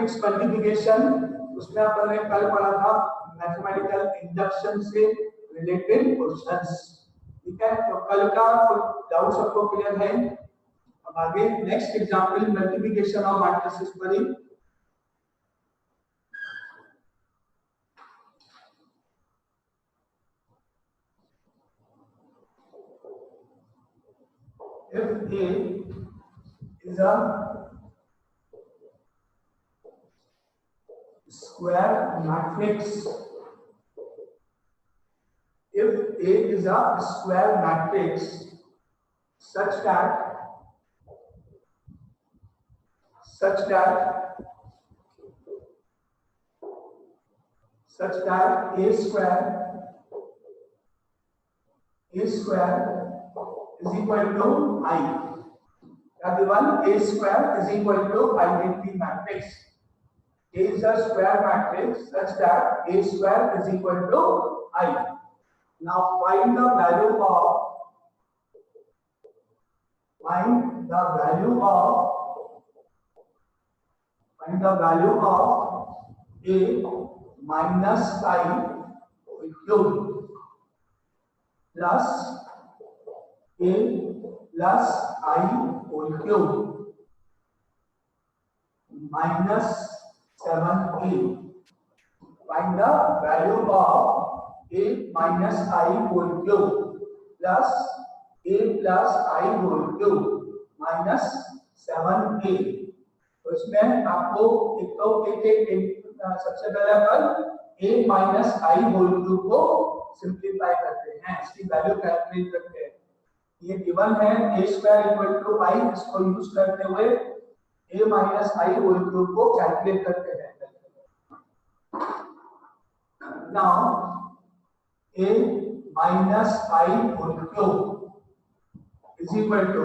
Matrix multiplication, उसमें अपन ने कल पढ़ा था मैथमेटिकल इंडक्शन से रिलेटेड क्वेश्चंस। ठीक है, तो कल का डाउट सबको क्लियर है। अब आगे next example multiplication of matrices पर ही। If A is a square matrix, if A is a square matrix such that A square is equal to I. Given A square is equal to identity matrix. A is a square matrix such that A square is equal to I. Now find the value of A minus I cubed plus A plus I whole cube minus 7A. Find the value of A minus I whole cube plus A plus I whole cube minus 7A. तो इसमें आपको सबसे पहले अपन A minus I whole cube को simplify करते हैं, इसकी value calculate करते हैं। ये गिवन है A square equal to I, इसको यूज करते हुए A minus I whole cube को कैलकुलेट करते हैं। Now A minus I whole cube is equal to,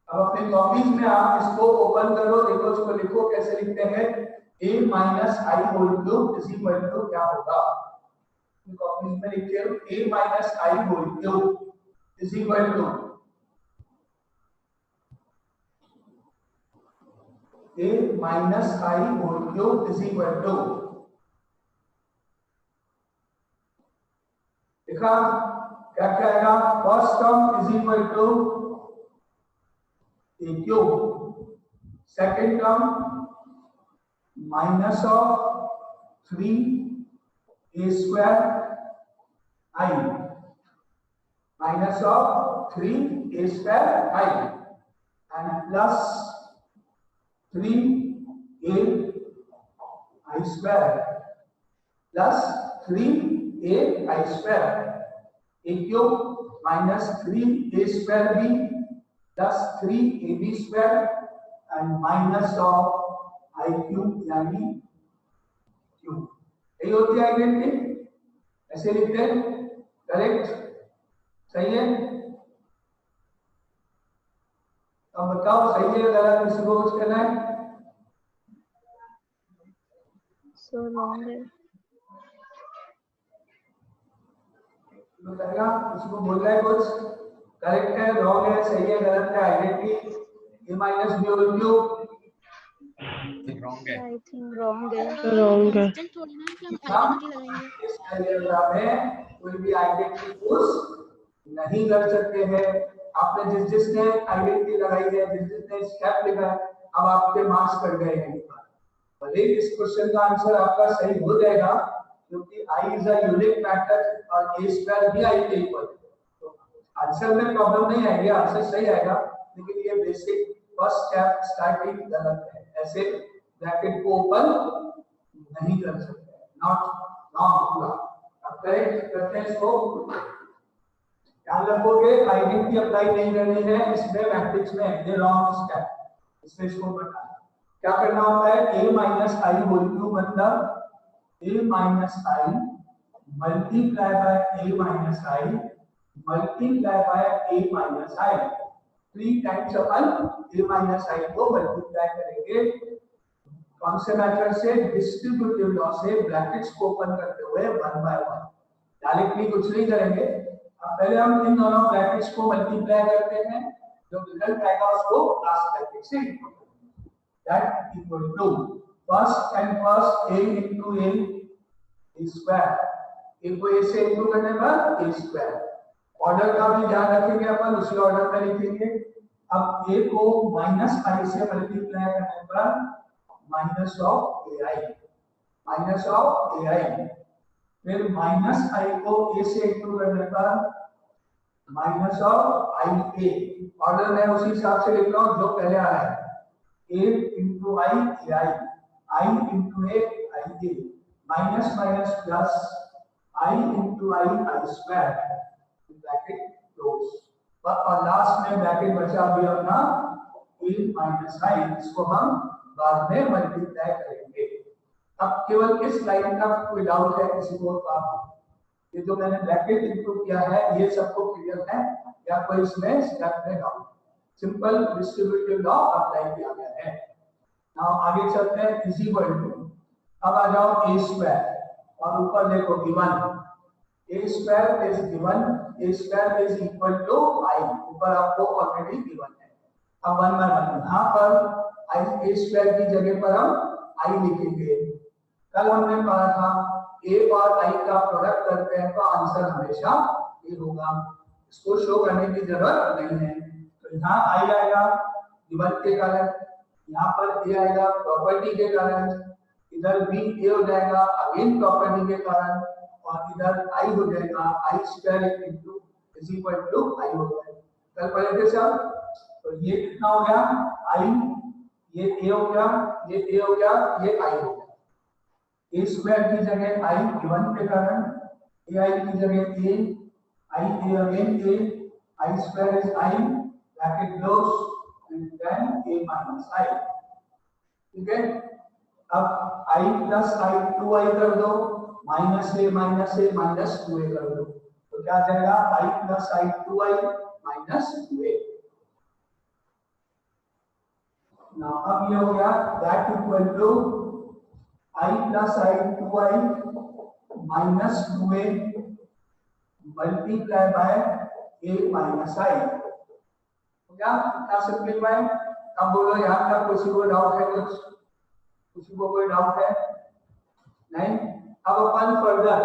अब अपनी कॉपीज में आप इसको ओपन करो, देखो इसको लिखो कैसे लिखते हैं। A minus I whole cube is equal to क्या होगा, कॉपीज में लिखिए A minus I whole cube is equal to A minus I whole cube is equal to, देखा क्या क्या आएगा, first term is equal to A cube, second term minus of 3A square I minus of 3A square I and plus 3A I square plus 3A I square, A cube minus 3A square B plus 3AB square and minus of I cube यानी cube. यही होती है identity, ऐसे लिखते हैं, correct, सही है। अब बताओ सही है गलत, किसी को कुछ कहना है? सो रॉन्ग है। बताएगा, किसी को बोल रहा है कुछ? करेक्ट है, रॉन्ग है, सही है, गलत है? Identity A minus B whole cube wrong है। आई थिंक रॉन्ग है। रॉन्ग है। थोड़ी ना कि हम आइडेंटिटी लगाएंगे। इस डायग्राम में कोई भी आइडेंटिटी यूज नहीं कर सकते हैं। आपने जिसने आइडेंटिटी लगाई है, जिसने स्टेप लिखा है, अब आपके मार्क्स कट गए हैं। भले इस क्वेश्चन का आंसर आपका सही हो जाएगा क्योंकि I is a unique matter और A स्क्वायर भी I के इक्वल, तो आंसर में प्रॉब्लम नहीं आएगी, आंसर सही आएगा। लेकिन ये बेसिक फर्स्ट स्टेप स्टार्टिंग गलत है, ऐसे ब्रैकेट को ओपन नहीं कर सकते, नॉट रॉन्ग पूरा। अब करेक्ट करते हैं इसको, ध्यान रखोगे आइडेंटिटी अप्लाई नहीं करनी है इसमें मैट्रिक्स में, ये रॉन्ग स्टेप, इसमें इसको बताना क्या करना होता है। A minus I whole cube मतलब A minus I multiply by A minus I multiply by A minus I, 3 times अपन A माइनस आई को मल्टीप्लाई करेंगे कौन से मेथड से, डिस्ट्रीब्यूटिव लॉ से, ब्रैकेट्स को ओपन करते हुए 1 बाय 1, डायरेक्टली कुछ नहीं करेंगे। अब पहले हम इन दोनों ब्रैकेट्स को मल्टीप्लाई करते हैं, जो रिजल्ट आएगा उसको क्लास ब्रैकेट से that equal to first a into a square, a को a से इंटू करने पर a स्क्वायर। ऑर्डर का भी ध्यान रखेंगे अपन, उसी ऑर्डर में लिखेंगे। अब a को -i से मल्टीप्लाई करने पर माइनस ऑफ ai, फिर -i को a से इंटू करने पर माइनस ऑफ ia। ऑर्डर में उसी हिसाब से लिख रहा हूं जो पहले आ रहा है, a into i ai, i into a ia, minus minus plus i into i square, bracket close. और लास्ट में ब्रैकेट बचा भी अपना a माइनस i, इसको हम बाद में मल्टीप्लाई करेंगे। अब केवल इस लाइन का कोई डाउट है किसी को? ये जो मैंने ब्रैकेट इंक्लूड किया है ये सबको क्लियर है या कोई इसमें स्टेप में doubt? Simple distributive law apply किया गया है। नाउ आगे चलते हैं, इज इक्वल टू, अब आ जाओ a स्क्वायर और ऊपर देखो given a square is given, a square is equal to i, ऊपर आपको ऑलरेडी गिवन है। अब वन बाय वन, यहाँ पर a स्क्वायर की जगह पर हम i लिखेंगे। कल हमने पढ़ा था a और i का प्रोडक्ट करते हैं तो आंसर हमेशा a होगा, इसको शो करने की जरूरत नहीं है। तो यहाँ i आएगा गिवन के कारण, यहाँ पर a आएगा प्रॉपर्टी के कारण, इधर भी a हो जाएगा अगेन प्रॉपर्टी के कारण, और इधर i हो जाएगा i square into is equal to i हो जाएगा। कल पढ़े थे सब। तो ये कितना हो गया i, ये a हो गया, ये a हो गया, ये i हो गया। a स्क्वायर की जगह i गिवन के कारण, ai की जगह a, i a again a, i square is i, bracket close, and then a minus i। ठीक है, अब i प्लस i 2i कर दो, माइनस a माइनस 2a कर दो, तो क्या जाएगा i plus i 2i minus 2a। Now अब ये हो गया that equal to i plus i 2i minus 2a multiply by a minus i। हो गया क्या सिंपलीफाई? अब बोलो यहाँ का किसी को डाउट है? किसी को कोई डाउट है? नहीं। अब अपन फर्दर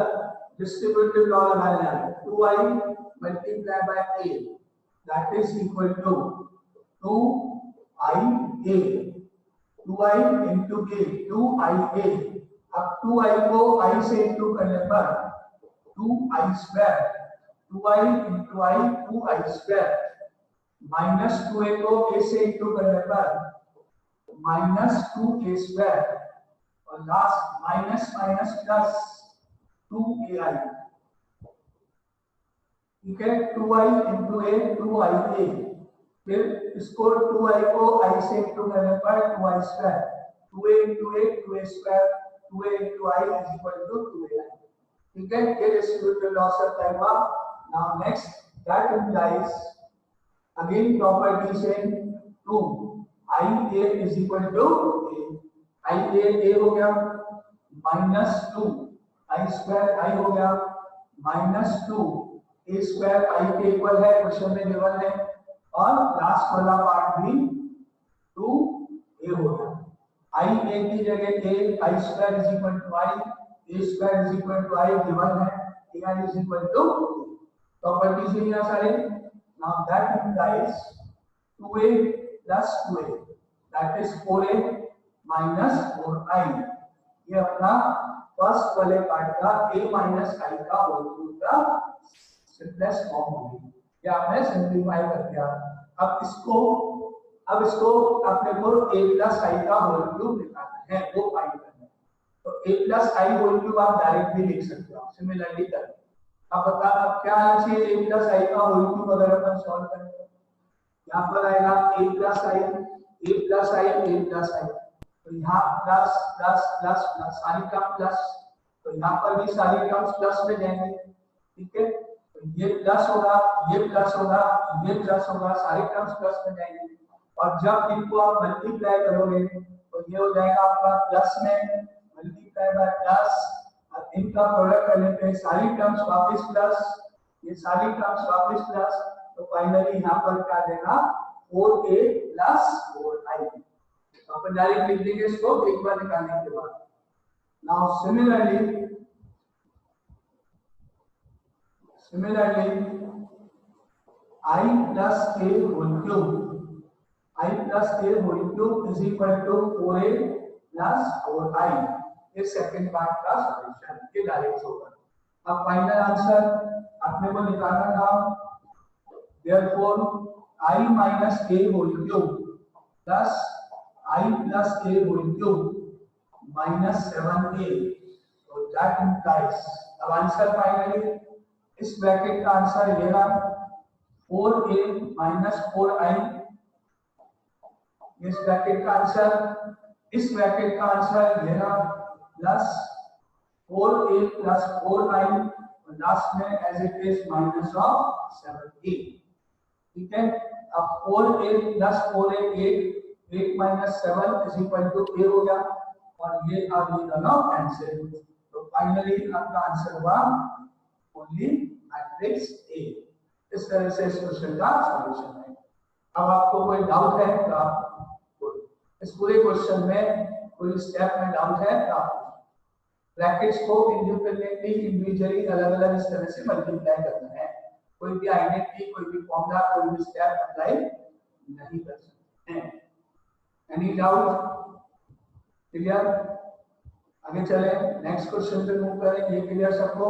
डिस्ट्रीब्यूटिव लॉ लगाना है, 2i multiply by a that is equal to 2ia, 2i into a, 2ia। अब 2i को i से इंटू करने पर 2i square, 2i into i 2i square, minus 2a को a से इंटू करने पर माइनस 2a स्क्वायर, और last minus minus plus 2ai। ठीक है, 2i into a 2ia, फिर इसको 2i को i से इंटू करने पर 2i square, 2a into a 2a square, 2a into i is equal to 2ai। ठीक है, ये डिस्ट्रीब्यूटिव लॉ से अप्लाई हुआ। Now next, that implies again property से 2 ia is equal to a, ia हो गया माइनस 2 i स्क्वायर i हो गया माइनस 2 a स्क्वायर i के इक्वल है, क्वेश्चन में गिवन है, और लास्ट वाला पार्ट भी 2a हो गया। i a की जगह a, i square is equal to i, a square is equal to i given है, ai is equal to properties है यहाँ सारे। Now that implies 2a plus 2a that is 4a minus 4i। ये अपना first वाले part का a minus i का whole cube का सिंपलेस्ट फॉर्म हो गई। ये आपने सिंपलीफाई कर दिया। अब इसको अपने को a प्लस i का होल क्यूब निकालना है, वो फाइंड करना है। तो a plus i whole cube आप डायरेक्ट भी लिख सकते हो सिमिलरली कर। अब बता अब क्या आना चाहिए a प्लस i का होल क्यूब अगर अपन सॉल्व करें तो यहाँ पर आएगा a plus i, a plus i, a plus i, तो यहाँ प्लस प्लस प्लस प्लस सारी टर्म प्लस, तो यहाँ पर भी सारी टर्म्स प्लस में जाएंगे। ठीक है, तो ये प्लस होगा, ये प्लस होगा, ये प्लस होगा, सारी टर्म्स प्लस में जाएंगे, और जब इनको आप मल्टीप्लाई करोगे तो ये हो जाएगा आपका प्लस में मल्टीप्लाई बाय प्लस, और इनका प्रोडक्ट करने पे सारी टर्म्स वापस प्लस, ये सारी टर्म्स वापस प्लस, तो फाइनली यहाँ पर क्या देगा 4a प्लस 4i। अपन डायरेक्ट लिख देंगे इसको एक बार निकालने के बाद। Now similarly I plus a whole cube, I plus a whole cube is equal to 4a plus 4i। ये सेकंड पार्ट का सॉल्यूशन ये डायरेक्ट होगा। अब फाइनल आंसर अपने को निकालना था, therefore I minus a whole cube plus I plus a whole cube minus 7a, so that implies, अब आंसर फाइनली इस ब्रैकेट का आंसर ये रहा 4a minus 4i, इस ब्रैकेट का आंसर, इस ब्रैकेट का आंसर ये रहा plus 4a plus 4i, last में as it is minus of 7a। ठीक है, अब 4a plus 4a 8 minus 7 is equal to a हो गया और ये आ गई दोनों कैंसिल। तो फाइनली आपका आंसर हुआ ओनली मैट्रिक्स ए। इस तरह से इस क्वेश्चन का सॉल्यूशन है। अब आपको कोई डाउट है तो आप इस पूरे क्वेश्चन में कोई स्टेप में डाउट है तो आप ब्रैकेट्स को इंडिपेंडेंटली इंडिविजुअली अलग-अलग इस तरह से मल्टीप्लाई करना है। कोई भी आइडेंटिटी, कोई भी फॉर्मूला, कोई भी स्टेप अप्लाई नहीं कर सकते हैं। Any doubt? क्लियर? आगे चले, नेक्स्ट क्वेश्चन पे मूव करें। ये क्लियर सबको?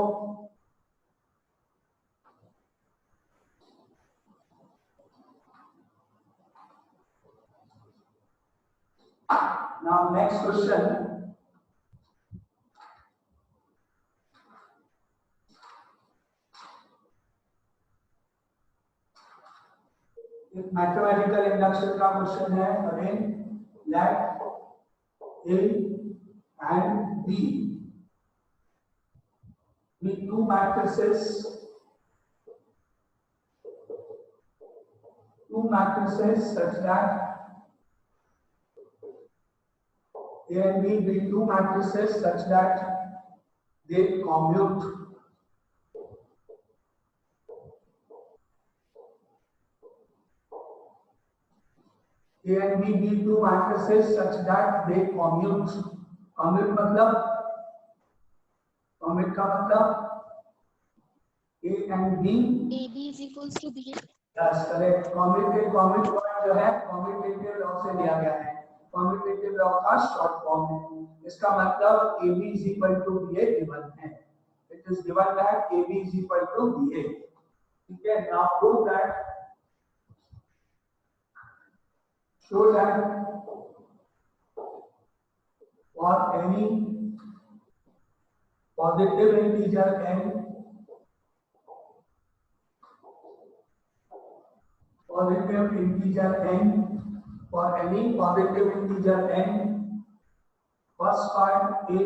Now next question, एक मैथमेटिकल इंडक्शन का क्वेश्चन है। Again let A and B be two matrices such that A and B be two matrices such that they commute A and B be two matrices such that they commute। commute मतलब, commute का मतलब A and B, AB is equals to BA। Yes correct. commute word जो है commutative law से लिया गया है, commutative law का शॉर्ट फॉर्म है। इसका मतलब AB is equal to BA given है। It is given that AB is equal to BA। ठीक है, now prove that, show that for any positive integer n, for any positive integer n, first part a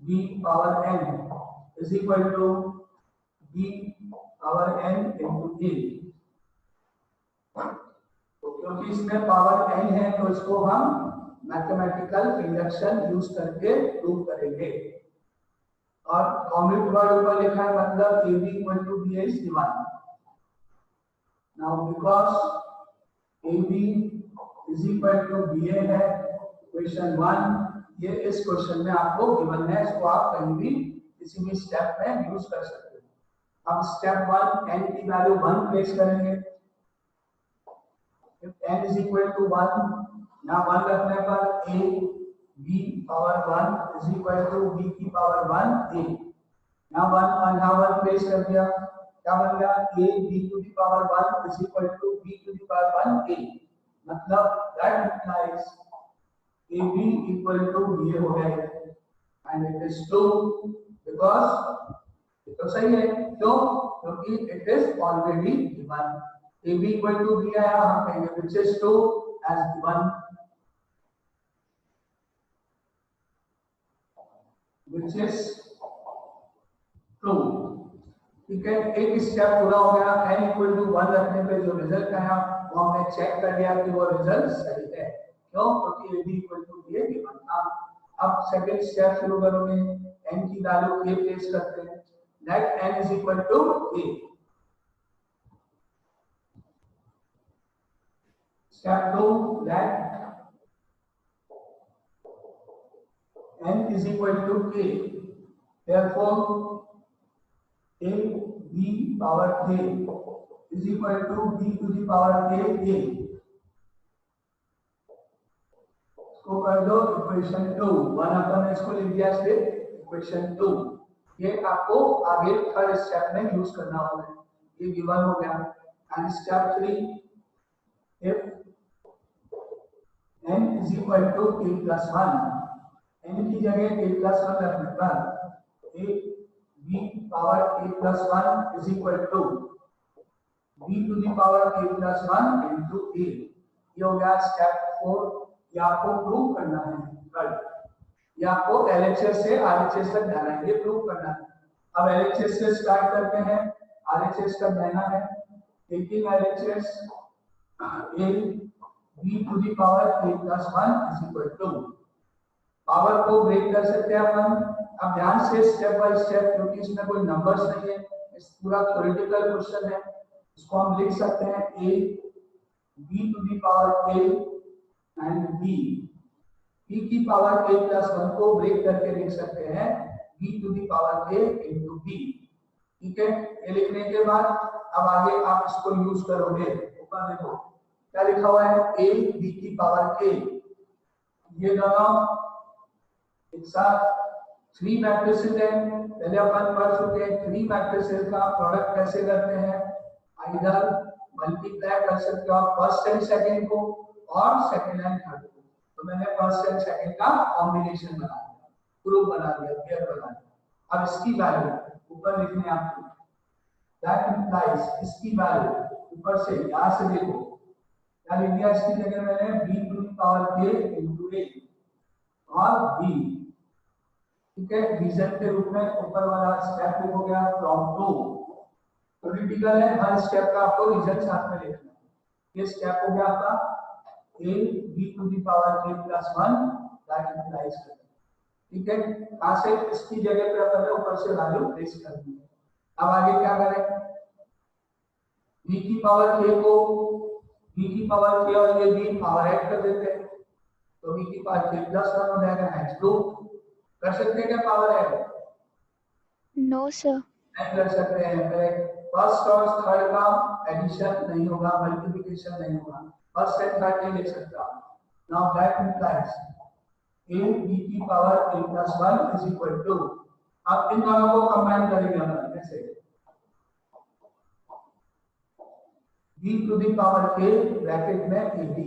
b power n is equal to b power n into a। क्योंकि इसमें power n है तो इसको हम mathematical induction use करके prove करेंगे। और commute word ऊपर लिखा है मतलब AB equal to BA is given। Now because AB is equal to BA है क्वेश्चन 1, ये इस क्वेश्चन में आपको गिवन है, इसको आप कहीं भी किसी भी स्टेप में यूज कर सकते हो। अब स्टेप 1 n की वैल्यू 1 प्लेस करेंगे। If n is equal to 1, यहाँ 1 रखने पर a b power 1 is equal to b की power 1 a। यहाँ 1 और यहाँ 1 प्लेस कर दिया, क्या बन गया a b to the power 1 is equal to b to the power 1 a। मतलब that implies ab equal to ba हो गया and it is true because ये तो सही है। क्यों? क्योंकि it is already given। AB equal to B आया, हम कहेंगे which is true as given, which is true। ठीक है, एक स्टेप पूरा हो गया। n equal to 1 रखने पे जो रिजल्ट आया वो हमने चेक कर लिया कि वो रिजल्ट सही है। क्यों? क्योंकि AB equal to B given था। अब सेकंड स्टेप शुरू करोगे, n की वैल्यू a प्लेस करते हैं, let n is equal to a। Step 2, that n is equal to k, therefore a b power k is equal to b to the power k a। इसको कर दो equation 2, 1 अपन इसको लिख दिया से equation 2। ये आपको आगे थर्ड स्टेप में यूज करना होगा। ये गिवन हो गया। And step 3, if n is equal to k plus 1, n की जगह k plus 1 रखने पर a b power k plus 1 is equal to b to the power k plus 1 into a। ये हो गया स्टेप 4। ये आपको प्रूव करना है कल, ये आपको LHS से RHS तक जाना है, ये प्रूव करना है। अब LHS से स्टार्ट करते हैं, RHS तक जाना है। Taking LHS a b to the power k plus 1 is equal to, power को ब्रेक कर सकते हैं अपन। अब ध्यान से स्टेप बाय स्टेप, क्योंकि इसमें कोई नंबर्स नहीं है, इस पूरा थ्योरेटिकल क्वेश्चन है, इसको हम लिख सकते हैं a b to the power k and b की पावर k plus 1 को ब्रेक करके लिख सकते हैं b to the power k into b। ठीक है, ये लिखने के बाद अब आगे आप इसको यूज करोगे। ऊपर देखो क्या लिखा हुआ है, a b की पावर k, ये दोनों एक साथ 3 मैट्रिसेस है। पहले अपन पढ़ चुके हैं 3 मैट्रिसेस का प्रोडक्ट कैसे करते हैं। आइदर मल्टीप्लाई कर सकते हो आप फर्स्ट एंड सेकंड को और सेकंड एंड थर्ड को। तो मैंने फर्स्ट एंड सेकंड का कॉम्बिनेशन बना दिया, ग्रुप बना दिया, पेयर बना दिया। अब इसकी वैल्यू ऊपर लिखने आपको, दैट इंप्लाइज इसकी वैल्यू ऊपर से यहां से देखो क्या लिख दिया, इसकी जगह मैंने b to the power k into a और b। ठीक है, रीजन के रूप में ऊपर वाला स्टेप हो गया फ्रॉम टू। क्रिटिकल है, हर स्टेप का आपको रीजन साथ में लिखना है। ये स्टेप हो गया आपका a b to the power k plus 1 that implies। ठीक है, कहां से इसकी जगह पे अपन ने ऊपर से वैल्यू प्लेस कर दी है। अब आगे क्या करें, b की पावर k को b की पावर k और ये b पावर ऐड कर देते हैं, तो b की पावर k plus 1 हो जाएगा। नेक्स्ट प्रूफ कर सकते हैं क्या पावर ऐड? No, sir. नहीं कर सकते हैं। फर्स्ट और थर्ड का एडिशन नहीं होगा, मल्टीप्लिकेशन नहीं होगा, फर्स्ट एंड थर्ड नहीं लिख सकता। Now that implies a b की power k plus 1 is equal to, अब इन दोनों को कंबाइन करेंगे हम ऐसे, b to the power k bracket में ab।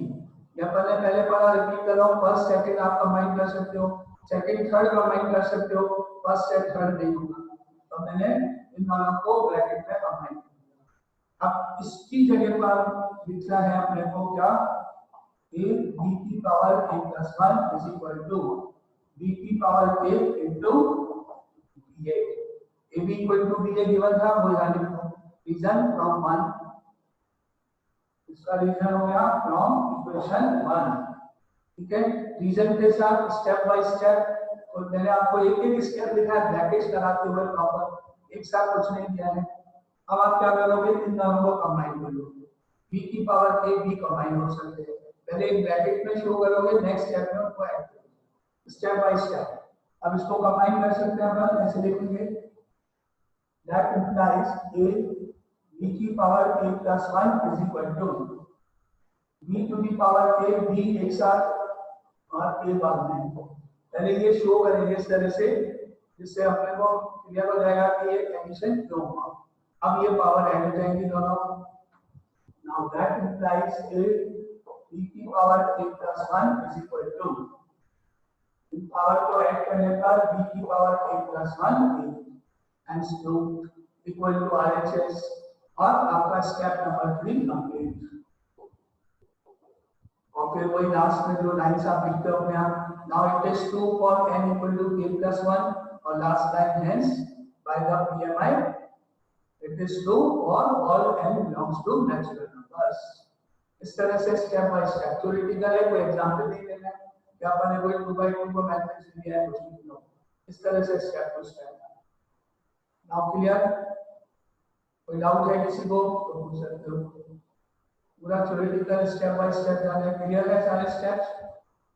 ये अपन ने पहले पढ़ा, रिपीट कर रहा हूं, फर्स्ट सेकंड आप कंबाइन कर सकते हो, सेकंड थर्ड कंबाइन कर सकते हो, फर्स्ट एंड थर्ड नहीं होगा। तो मैंने इन दोनों को ब्रैकेट में कंबाइन किया। अब इसकी जगह पर लिखना है अपने को क्या, a b की power k plus 1 is equal to b की power k into a। a b equal to b given था, वो यहाँ लिखो, रीजन फ्रॉम 1, इसका रीजन हो गया फ्रॉम इक्वेशन 1। ठीक है, रीजन के साथ स्टेप बाय स्टेप, और मैंने आपको एक एक स्टेप लिखा है ब्रैकेट्स लगाते हुए प्रॉपर, एक साथ कुछ नहीं किया है। अब आप क्या करोगे, इन दोनों को कंबाइन कर लोगे, b की पावर k भी कंबाइन हो सकते हैं। पहले एक ब्रैकेट में शो करोगे, नेक्स्ट स्टेप में उनको ऐड करोगे, स्टेप बाय स्टेप। अब इसको कंबाइन कर सकते हैं हम, ऐसे लिखेंगे, दैट इंप्लाइज a b की power k plus 1 is equal to b to the power k, b एक साथ और k बाद में। पहले ये शो करेंगे इस तरह से, जिससे अपने को क्लियर हो जाएगा कि ये एडिशन क्यों हुआ। अब ये पावर ऐड हो जाएंगी दोनों। Now that implies a b की power k plus 1 is equal to, in power को ऐड करने पर b की power k plus 1 and so equal to RHS, और आपका स्टेप नंबर 3 कंप्लीट। और फिर वही लास्ट में जो लाइंस आप लिखते हो अपने आप, now it is true for n equal to k plus 1, और last line hence by the PMI it is true for all n belongs to natural numbers। इस तरह से स्टेप बाय स्टेप, थ्योरेटिकल है, कोई एग्जांपल नहीं देना है कि आपने कोई 2/2 को मैट्रिक्स लिया है, कुछ नहीं लो, इस तरह से step to step. Now clear? कोई डाउट है किसी को तो पूछ सकते हो। पूरा थ्योरेटिकल स्टेप बाय स्टेप जाने क्लियर है सारे स्टेप्स।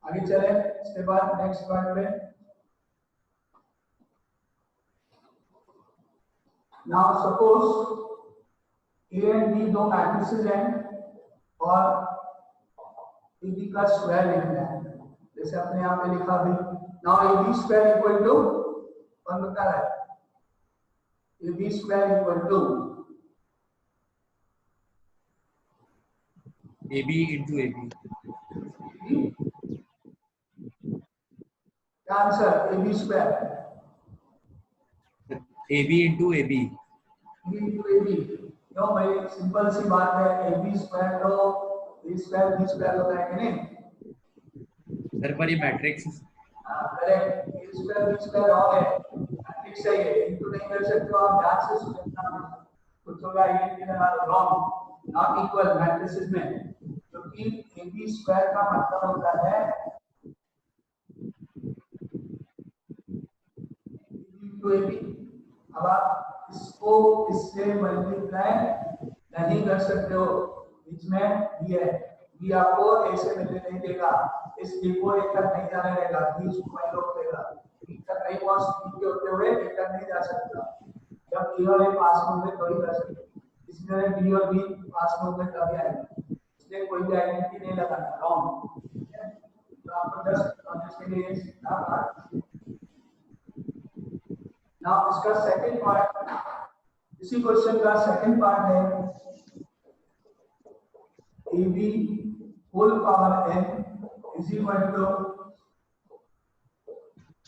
आगे चले, इसके बाद नेक्स्ट पार्ट में now suppose A and B दो मैट्रिसेस हैं और ए बी का स्क्वायर लिखना है, जैसे अपने यहाँ पे लिखा भी। Now A B square equal to, कौन बता रहा है? A B square equal to AB into AB. क्या answer? A B square AB into AB. क्यों भाई? सिंपल सी बात है, ए बी स्क्वायर तो बी स्क्वायर होता है कि नहीं? सर पर ये मैट्रिक्स हाँ correct, A square B square हो गए, मैट्रिक्स है ये, इनको नहीं कर सकते हो आप, ध्यान से सुनना। कुछ होगा ये रॉन्ग, नॉट इक्वल मैट्रिसेस में, क्योंकि ए बी स्क्वायर का मतलब होता है टू ए बी। अब आप इसको इससे मल्टीप्लाई नहीं कर सकते हो, बीच में बी है, बी आपको ए से मिलने नहीं देगा, इस बी को एक तक नहीं जाने देगा, बी इसको वहीं रोक देगा, बी तक नहीं पहुंच के होते हुए एक तक नहीं जा सकता। जब ए और ए पास में होंगे तो ही कर सकते, इसलिए बी और बी पास में होंगे तभी आएंगे, इसलिए कोई भी आइडेंटिटी नहीं लगाना, रॉन्ग। तो आपको जस्ट समझने के लिए सीखना पार्ट। नाउ इसका सेकंड पार्ट, इसी क्वेश्चन का सेकंड पार्ट है AB whole power n is equal to,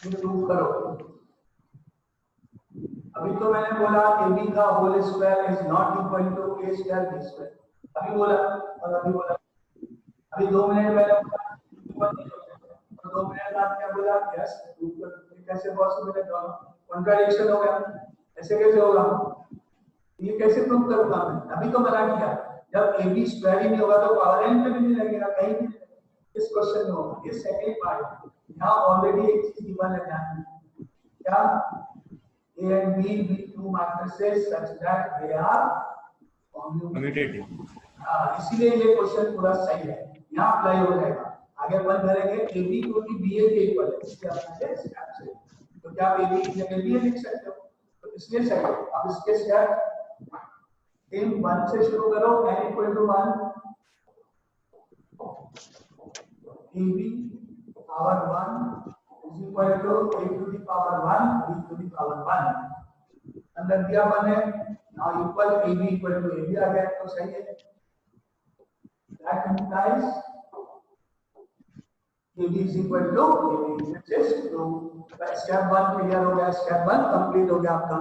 ये प्रूव करो। अभी तो मैंने बोला AB का whole square is not equal to a square b square, अभी बोला और अभी बोला, अभी 2 मिनट पहले बोला इक्वल नहीं होता, और 2 मिनट बाद क्या बोला? यस प्रूव कर। कैसे पॉसिबल है? दोनों कॉन्ट्राडिक्शन हो गया, ऐसे कैसे होगा? ये कैसे प्रूव करूंगा मैं? अभी तो मना किया, जब ए बी स्क्वायर ही नहीं होगा तो पावर एन पे भी नहीं लगेगा, कहीं भी इस क्वेश्चन में होगा। ये सेकंड पार्ट, यहाँ ऑलरेडी एक चीज गिवन है, ध्यान क्या? A and B be two matrices such that they are commutative. हां, इसीलिए ये क्वेश्चन पूरा सही है, यहाँ अप्लाई हो जाएगा। आगे अपन करेंगे ए बी को भी बी ए के इक्वल है, इसलिए अपने स्टेप से, तो क्या आप ए बी की जगह बी ए लिख सकते हो, तो इसलिए सही है। अब इसके स्टेप इन 1 से शुरू करो, n equal to 1, ab power 1 is equal to a to the power 1 b to the power 1, अंदर दिया 1 है। Now equal ab equal to ab आ गया, तो सही है। That implies ab is equal to ab, just to step 1 clear हो गया, स्टेप 1 कंप्लीट हो गया आपका।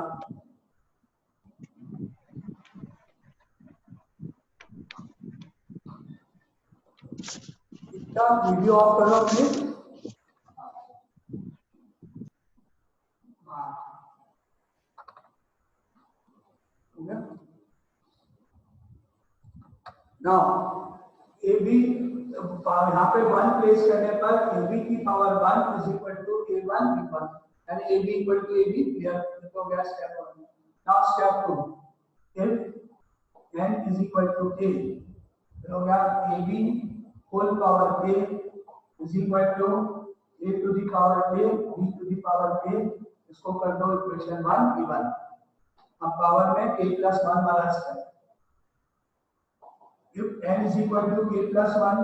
वीडियो ऑफ करो प्लीज। नाउ ए बी, यहाँ पे 1 प्लेस करने पर ए बी की power 1 is equal to a1 b1, यानी A B equal to A B, clear हो गया step 1। Now step 2, if n is equal to a, हो गया A B whole power k is equal to a to the power k b to the power k, इसको कर दो equation 1 b1। अब power में k plus 1 वाला step, if n is equal to k plus 1,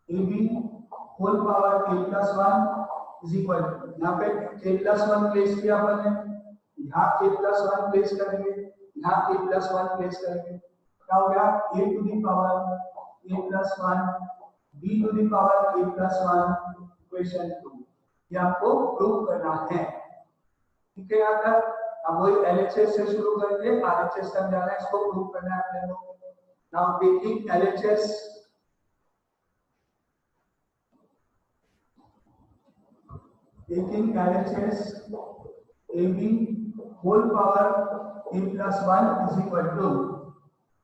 ab whole power k plus 1 is equal to, यहाँ पे k plus 1 place किया अपन ने, यहाँ k plus 1 प्लेस करेंगे, यहाँ k plus 1 प्लेस करेंगे, क्या हो गया? a to the power k plus 1 b to the power k plus 1 equation 2, ये आपको प्रूव करना है। ठीक है, यहाँ तक। अब वही LHS से शुरू करेंगे, RHS तक जाना है, इसको प्रूव करना है अपने को। Now taking LHS, AB whole power a plus 1 is equal to,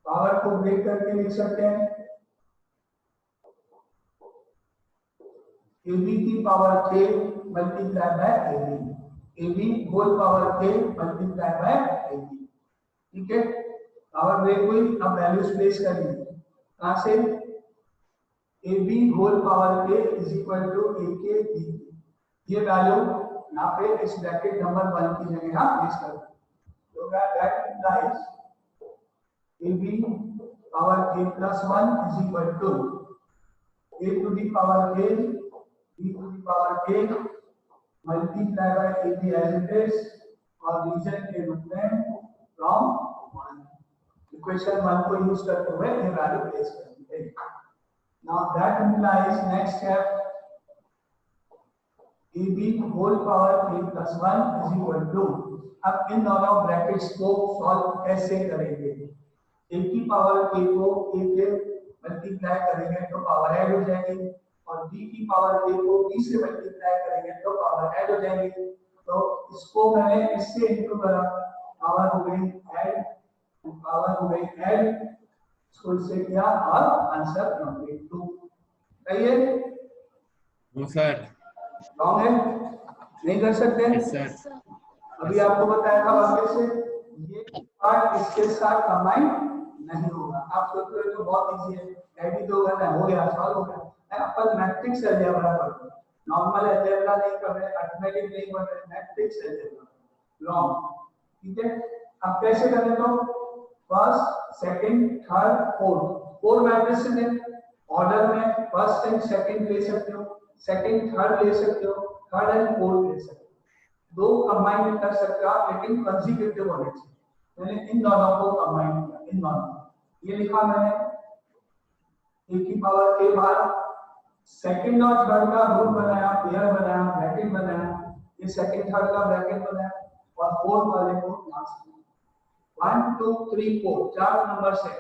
power को ब्रेक करके लिख सकते हैं AB की power k multiply by AB whole power k multiply by AB। ठीक है, पावर ब्रेक हुई, अब वैल्यूज प्लेस करेंगे, कहां से? ab whole power k is equal to ak b, ये वैल्यू यहाँ पे इस ब्रैकेट नंबर 1 की जगह यहाँ प्लेस कर दो। So that implies AB power k plus 1 is equal to a to the power k b to the power k multiply by AB as it is और रीजन के रूप में फ्रॉम 1 इक्वेशन 1 को यूज करते हुए ये वैल्यू प्लेस करेंगे. Now that implies next step AB whole power k plus 1 is equal to, अब इन दोनों ब्रैकेट्स को सॉल्व कैसे करेंगे. a की पावर k को a से मल्टीप्लाई करेंगे तो पावर ऐड हो जाएगी और b की पावर k को b से मल्टीप्लाई करेंगे तो पावर ऐड हो जाएगी. तो इसको मैंने इससे इनटू करा, पावर हो गई ऐड, पावर हो गई ऐड, इसको इससे किया और आंसर 2. सही है? No sir. रॉन्ग है? नहीं कर सकते? Yes sir. अभी आपको बताया था वापस से ये पार्ट इसके साथ कंबाइन नहीं होगा. आप सोच रहे हो तो बहुत इजी है, ऐड तो करना हो गया, सॉल्व हो गया. अपन मैट्रिक्स अलजेब्रा पढ़ते हैं, नॉर्मल अलजेब्रा नहीं कर रहे, अरिथमेटिक नहीं पढ़ रहे, मैट्रिक्स अलजेब्रा. लॉन्ग. ठीक है? अब कैसे करें तो first second third fourth 4 matrix हैं ऑर्डर में. फर्स्ट एंड सेकंड ले सकते हो, सेकंड थर्ड ले सकते हो, थर्ड एंड फोर्थ ले सकते हो. 2 कंबाइन कर सकते हो आप, लेकिन कंसेक्यूटिव होने चाहिए. मैंने इन दोनों को कंबाइन किया, इन दोनों ये लिखा मैंने a की पावर k बार सेकंड और थर्ड का रूट बनाया, पेयर बनाया, ब्रैकेट बनाया, ये सेकंड थर्ड का ब्रैकेट बनाया और फोर्थ वाले को लास्ट 1 2 3 4 4 नंबर से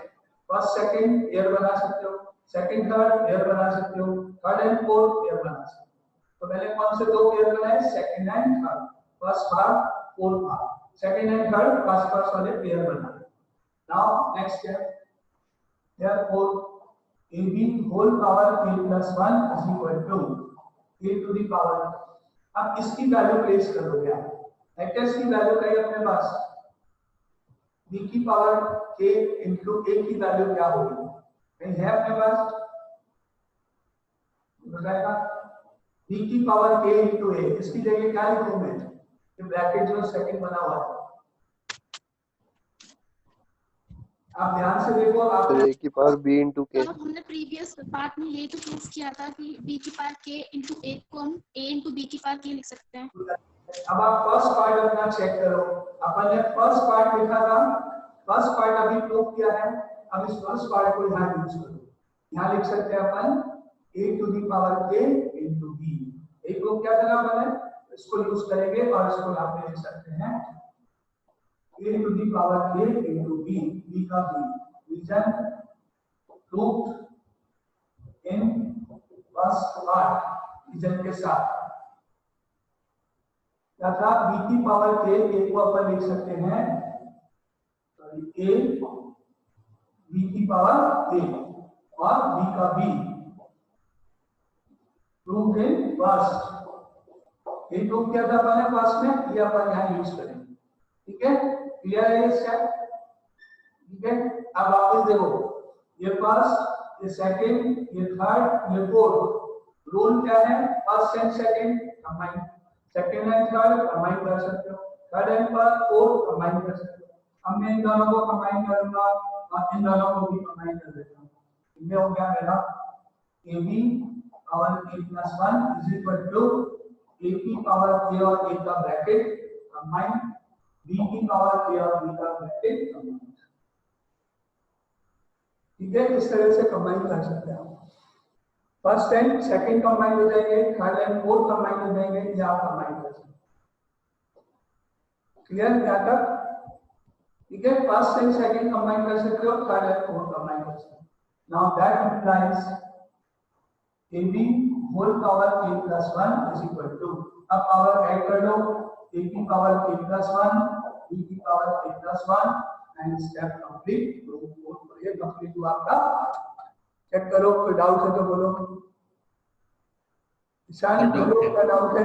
फर्स्ट सेकंड पेयर बना सकते हो, सेकंड थर्ड पेयर बना सकते हो, थर्ड एंड फोर्थ पेयर बना सकते हो. तो मैंने कौन से 2 पेयर बनाए, second and third, first part fourth part, second and third first वाले पेयर बनाए. Now next step, therefore AB whole power k plus 1 is equal to a to the power. अब इसकी वैल्यू प्लेस कर दोगे आप. Vectors की value क्या है अपने पास, b की पावर k into a की वैल्यू क्या होगी, कहीं है अपने पास? बताएगा b की पावर k into a. इसकी जगह क्या लिखूंगा, ये ब्रैकेट जो सेकंड बना हुआ है. आप ध्यान से देखो, आप a की पावर b into k. हमने प्रीवियस पार्ट में ये तो प्रूफ किया था कि b की पावर k into a को हम a into b की पावर k लिख सकते हैं. अब आप फर्स्ट पार्ट अपना चेक करो. अपन ने फर्स्ट पार्ट लिखा था, फर्स्ट पार्ट अभी प्रूफ किया है. अब इस फर्स्ट पार्ट को यहाँ यूज करो. यहाँ लिख सकते हैं अपन a to the power k into b. एक प्रूफ क्या था अपन ने, इसको यूज करेंगे और इसको आप लिख सकते हैं a to the power k into b. b का b reason root in first part reason के साथ क्या था, b की पावर k. a को अपन लिख सकते हैं a b की पावर a और b का b रूट इन फर्स्ट. ये प्रूफ क्या था अपन ने फर्स्ट में, ये अपन यहाँ यूज करेंगे. ठीक है, क्लियर है ये स्टेप? ठीक है. अब वापस देखो, ये फर्स्ट, ये सेकंड, ये थर्ड, ये फोर्थ. रूल क्या है, first and second combine, second and third combine कर सकते हो, थर्ड एंड फोर्थ कंबाइन कर सकते हो. अब मैं इन दोनों को कंबाइन करूंगा और इन दोनों को भी कंबाइन कर देता हूं. ये हो गया मेरा ab power k plus 1 is equal to a की पावर k और a का ब्रैकेट कंबाइन, b की पावर k और b का ब्रैकेट कंबाइन. ठीक है, इस तरह से कंबाइन कर सकते हैं आप. फर्स्ट एंड सेकंड कंबाइन हो जाएंगे, थर्ड एंड फोर्थ कंबाइन हो जाएंगे, या आप कंबाइन कर सकते हैं. क्लियर क्या तक? ठीक है, फर्स्ट एंड सेकंड कंबाइन कर सकते हो, थर्ड एंड फोर्थ कंबाइन कर सकते हो. Now that implies ab whole power k plus 1 is equal to, अब पावर ऐड कर लो, a की पावर k plus 1, b की power k plus 1 and step complete. ये कंप्लीट हुआ आपका. चेक करो, कोई डाउट है तो बोलो. ईशान बोलो, क्या डाउट है?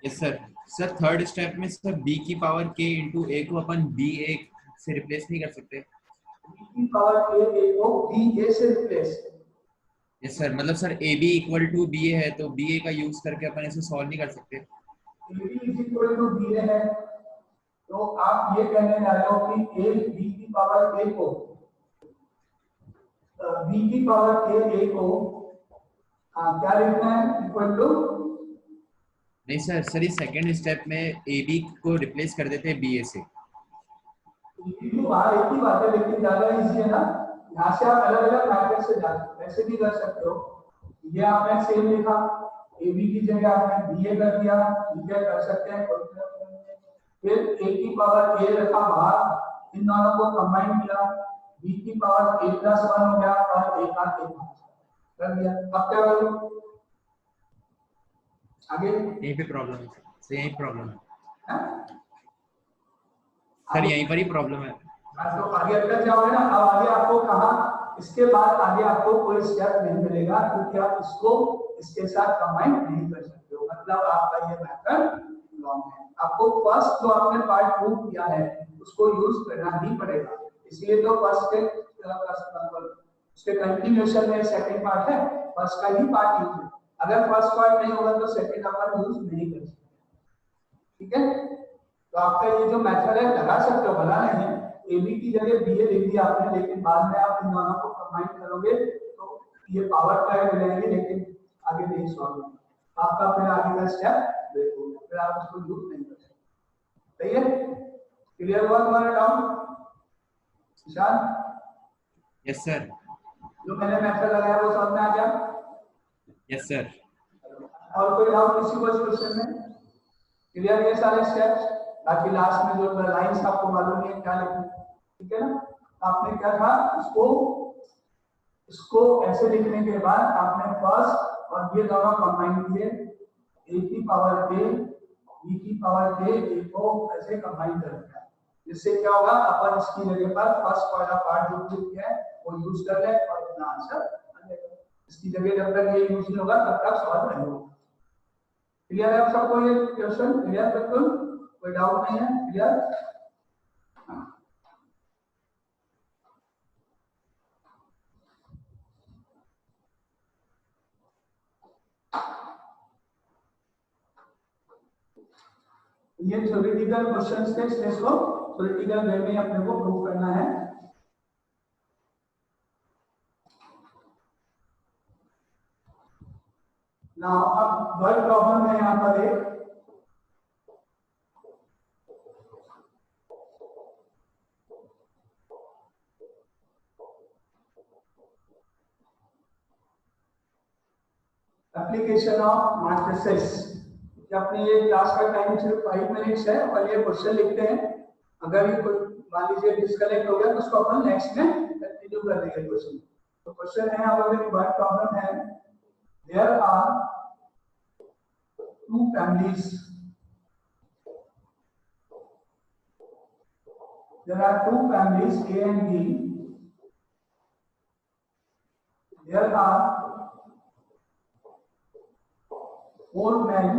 Yes sir. Sir third step में सर b की पावर k into a को अपन ba से रिप्लेस नहीं कर सकते? b की पावर k a को ba से रिप्लेस. यस सर, मतलब sir ab equal to ba है तो ba का यूज करके अपन इसे सॉल्व नहीं कर सकते? ab is equal to ba है तो आप ये कहने जा रहे हो कि a b की पावर a को b की पावर a को क्या लिखना है इक्वल टू नहीं सर, सर इस सेकंड स्टेप में ए बी को रिप्लेस कर देते हैं बी ए से। वहाँ एक ही बात है, लेकिन ज्यादा इजी है ना, यहाँ से आप अलग अलग मैथड से जाते ऐसे भी कर सकते हो। ये आपने सेम लिखा, ए बी की जगह आपने बी ए कर दिया, ठीक है कर सकते हैं। फिर ए की पावर ए रखा बाहर, इन दोनों को कंबाइन किया, बी की पावर a प्लस 1 हो गया और a का a कर दिया। अब क्या करूं आगे? यहीं पे प्रॉब्लम है सर, यही प्रॉब्लम है हाँ? सर, यहीं पर ही प्रॉब्लम है। तो आगे अंदर जाओगे ना, अब आगे आपको कहा, इसके बाद आगे आपको कोई स्टेप नहीं मिलेगा क्योंकि आप इसको इसके साथ कंबाइन नहीं कर सकते हो, मतलब आपका ये मेथड रॉन्ग है। आपको फर्स्ट जो आपने पार्ट प्रूव किया है उसको यूज करना ही पड़ेगा, इसलिए तो फर्स्ट के उसके कंटिन्यूएशन में सेकंड पार्ट है, फर्स्ट का ही पार्ट यूज है। अगर फर्स्ट पार्ट नहीं होगा तो सेकंड अपन यूज नहीं कर सकते, ठीक है? तो आपका ये जो मेथड है लगा सकते हो, भला नहीं है, ए बी की जगह बी ए लिख दिया आपने, लेकिन बाद में आप इन दोनों को कंबाइन करोगे तो ये पावर का मिलेंगे, लेकिन आगे नहीं सॉल्व होगा आपका, फिर आगे का स्टेप ब्रेक हो गया, फिर आप उसको यूज नहीं कर सकते। सही है? क्लियर हुआ तुम्हारा डाउट ईशान? Yes sir. जो मैंने मेथड लगाया वो समझ में आ गया? Yes sir. और कोई डाउट किसी को इस क्वेश्चन में? क्लियर ये सारे स्टेप्स? बाकी लास्ट में जो लाइंस आपको मालूम नहीं है क्या लिखना, ठीक है ना? आपने क्या था, इसको ऐसे लिखने के बाद आपने फर्स्ट और ये दोनों कंबाइन किए, a की पावर k b की पावर k a को ऐसे कंबाइन कर दिया, जिससे क्या होगा, अपन इसकी जगह पर फर्स्ट वाला पार्ट जो प्रूव किया है वो यूज कर ले और अपना आंसर आ जाएगा। इसकी जगह जब तक ये यूज नहीं होगा तब तक सॉल्व नहीं होगा। क्लियर है आप सबको ये क्वेश्चन? क्लियर बिल्कुल, कोई डाउट नहीं है? क्लियर? ये थ्योरेटिकल क्वेश्चंस थे, इसको थ्योरेटिकल वे में अपने को प्रूव करना है। नाउ अब वर्ड प्रॉब्लम है यहाँ पर एक, एप्लीकेशन ऑफ मैट्रिसेस। अपने ये क्लास का टाइम सिर्फ 5 मिनट्स है और ये क्वेश्चन लिखते हैं, अगर ये मान लीजिए डिस्कनेक्ट हो गया तो उसको अपन नेक्स्ट में कंटिन्यू कर देंगे क्वेश्चन। तो क्वेश्चन है, अब एक वर्ड प्रॉब्लम है, there are two families, there are two families A and B, there are 4 men,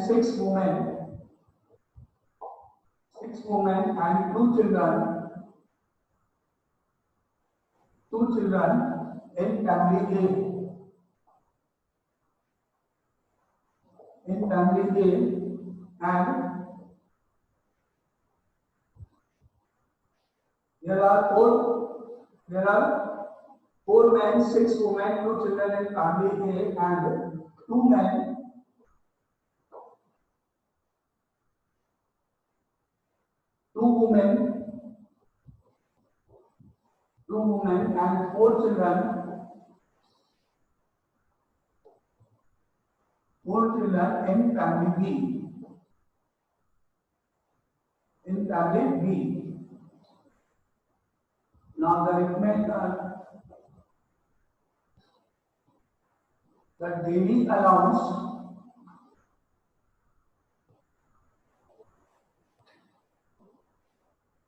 6 women, 6 women and 2 children in family A. In family A, and there are 4 men, 6 women, 2 children in family A, and 2 men, 2 women and 4 children in family B. In family B. Now the daily allowance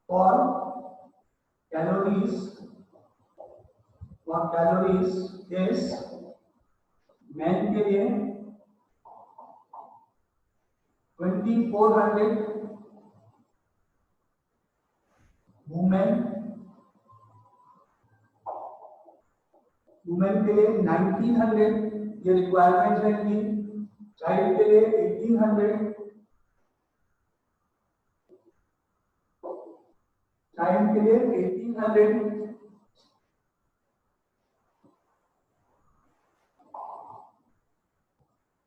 for calories is men के लिए 2400, women के लिए 1900, ये requirement है कि child के लिए 1800, child के लिए 1800।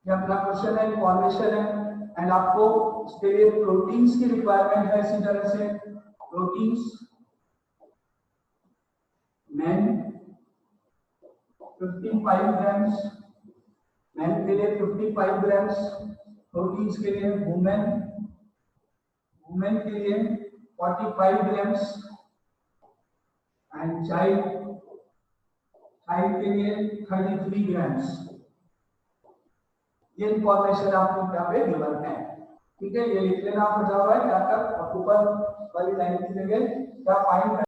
ये अपना क्वेश्चन है, इन्फॉर्मेशन है, एंड आपको इसके लिए प्रोटीन्स की रिक्वायरमेंट है। इसी तरह से प्रोटीन्स मैन 55 ग्राम्स, मैन के लिए 55 ग्राम्स। प्रोटीन्स के लिए वुमेन के लिए 45 ग्राम्स, एंड चाइल्ड के लिए 33 ग्राम्स। ये इंफॉर्मेशन आपको यहाँ पे गिवन है, ठीक है। ये लिख लेना फटाफट जाकर, और ऊपर वाली लाइन की जगह क्या फाइंड